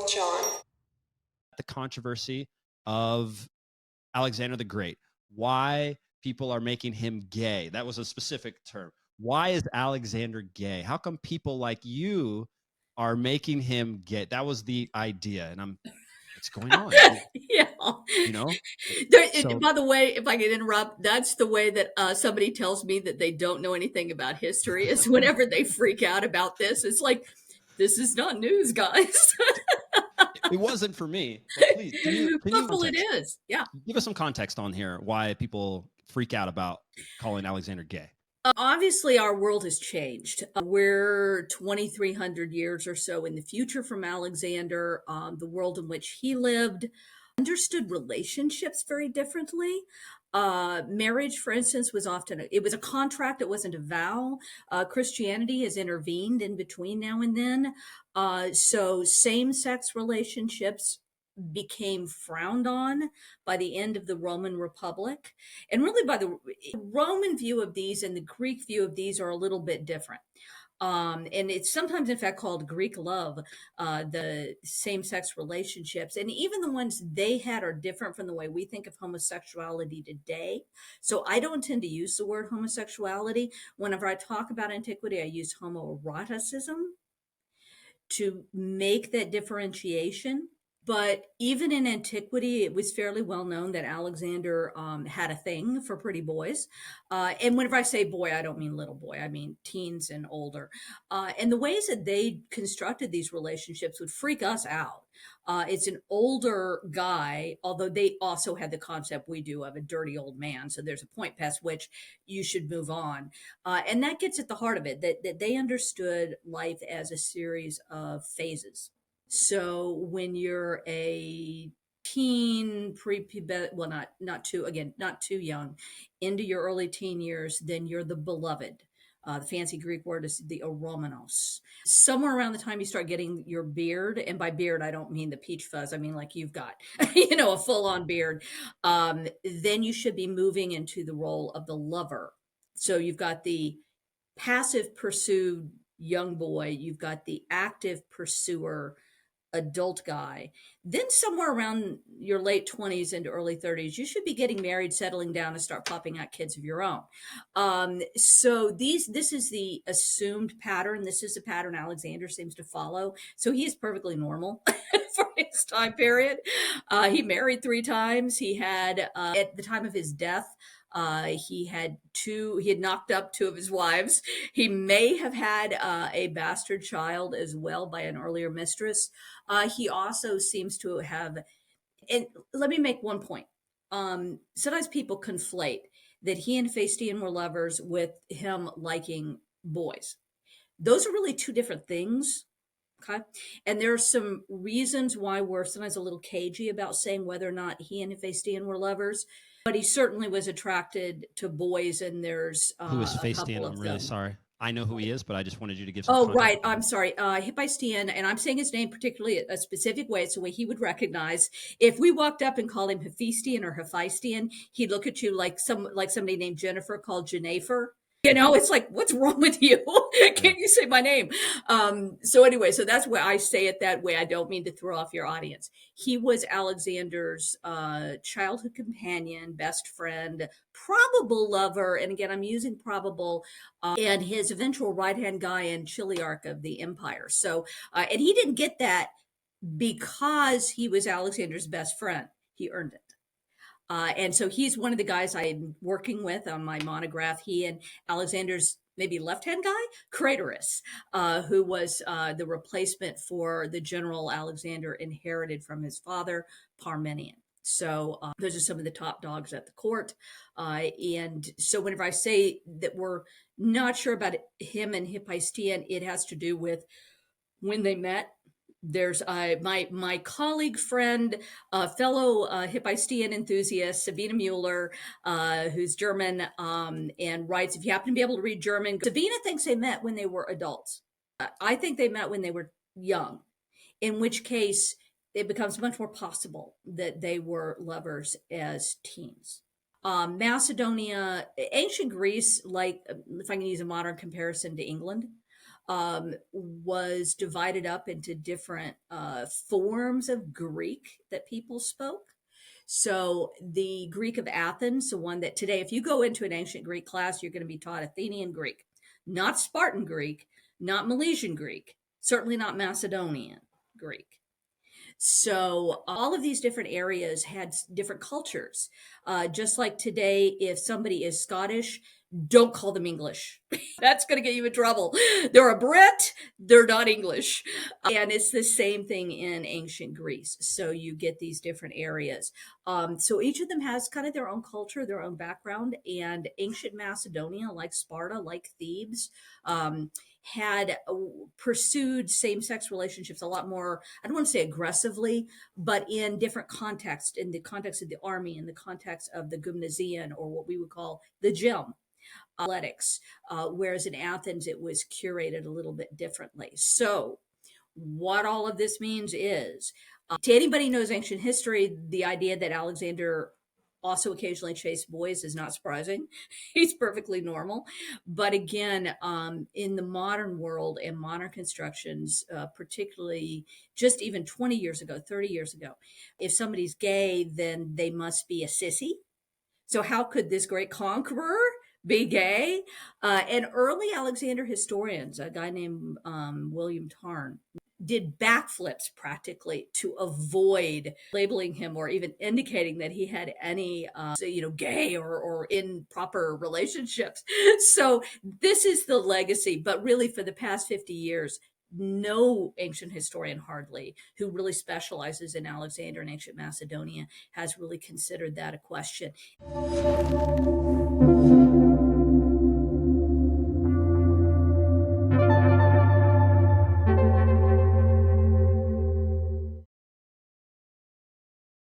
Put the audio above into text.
𝗪𝗂𝗂𝗀𝗀𝗡. The controversy of Alexander the Great. Why people are making him gay. That was a specific term. Why is Alexander gay? How come people like you are making him gay? That was the idea. And what's going on? Yeah. You know? By the way, if I could interrupt, that's the way that somebody tells me that they don't know anything about history is whenever they freak out about this. It's like, this is not news, guys. It wasn't for me. But please, can you it is. Yeah. Give us some context on here why people freak out about calling Alexander gay. Obviously, our world has changed. We're 2,300 years or so in the future from Alexander. The world in which he lived understood relationships very differently. Marriage, for instance, was often it was a contract. It wasn't a vow. Christianity has intervened in between now and then. So same-sex relationships became frowned on by the end of the Roman Republic. And really by the Roman view of these and the Greek view of these are a little bit different. And it's sometimes, in fact, called Greek love, the same-sex relationships. And even the ones they had are different from the way we think of homosexuality today. So I don't tend to use the word homosexuality. Whenever I talk about antiquity, I use homoeroticism to make that differentiation. But even in antiquity, it was fairly well known that Alexander had a thing for pretty boys. And whenever I say boy, I don't mean little boy. I mean teens and older. And the ways that they constructed these relationships would freak us out. It's an older guy, although they also had the concept we do of a dirty old man. So there's a point past which you should move on. And that gets at the heart of it, that they understood life as a series of phases. So when you're a teen, well, not too young, into your early teen years, then you're the beloved. The fancy Greek word is the eromenos. Somewhere around the time you start getting your beard, and by beard, I don't mean the peach fuzz. I mean, like you've got, a full-on beard. Then you should be moving into the role of the lover. So you've got the passive pursued young boy. You've got the active pursuer adult guy. Then somewhere around your late 20s into early 30s, you should be getting married, settling down, and start popping out kids of your own. So this is the assumed pattern. This is the pattern Alexander seems to follow. So he is perfectly normal for his time period. He married 3 times. He had, at the time of his death, he had knocked up 2 of his wives. He may have had a bastard child as well by an earlier mistress. He also seems to have, and let me make one point. Sometimes people conflate that he and Hephaestion were lovers with him liking boys. Those are really 2 different things. Okay. And there are some reasons why we're sometimes a little cagey about saying whether or not he and Hephaestion were lovers. But he certainly was attracted to boys, and there's who is Hephaestion? I'm really sorry. I know who he is, but I just wanted you to give some context. Right. I'm sorry. Hephaestion, and I'm saying his name particularly a specific way. It's the way he would recognize. If we walked up and called him Hephaestion or Hephaestion, he'd look at you like somebody named Jennifer called Jennifer. It's like, what's wrong with you? Can't you say my name? So anyway, so that's why I say it that way. I don't mean to throw off your audience. He was Alexander's childhood companion, best friend, probable lover. And again, I'm using probable, and his eventual right-hand guy and chiliarch of the empire. So, and he didn't get that because he was Alexander's best friend. He earned it. And so he's one of the guys I'm working with on my monograph. He and Alexander's maybe left-hand guy, Craterus, who was the replacement for the general Alexander inherited from his father, Parmenion. So those are some of the top dogs at the court. And so whenever I say that we're not sure about him and Hephaestion, it has to do with when they met. There's my colleague, friend, fellow Hephaestion enthusiast, Sabina Mueller, who's German, and writes, if you happen to be able to read German, Sabina thinks they met when they were adults. I think they met when they were young, in which case it becomes much more possible that they were lovers as teens. Macedonia, ancient Greece, like if I can use a modern comparison to England, was divided up into different forms of Greek that people spoke. So the Greek of Athens, the one that today, if you go into an ancient Greek class, you're going to be taught Athenian Greek, not Spartan Greek, not Milesian Greek, certainly not Macedonian Greek. So all of these different areas had different cultures. Just like today, if somebody is Scottish, don't call them English. That's going to get you in trouble. They're a Brit, they're not English. And it's the same thing in ancient Greece. So you get these different areas. So each of them has kind of their own culture, their own background. And ancient Macedonia, like Sparta, like Thebes, had pursued same-sex relationships a lot more, I don't want to say aggressively, but in different contexts, in the context of the army, in the context of the gymnasium, or what we would call the gym, athletics, whereas in Athens, it was curated a little bit differently. So what all of this means is, to anybody who knows ancient history, the idea that Alexander also occasionally chased boys is not surprising. He's perfectly normal. But again, in the modern world and modern constructions, particularly just even 20 years ago, 30 years ago, if somebody's gay, then they must be a sissy. So how could this great conqueror be gay? And early Alexander historians, a guy named William Tarn, did backflips practically to avoid labeling him or even indicating that he had any, gay or improper relationships. So this is the legacy, but really for the past 50 years, no ancient historian hardly who really specializes in Alexander and ancient Macedonia has really considered that a question.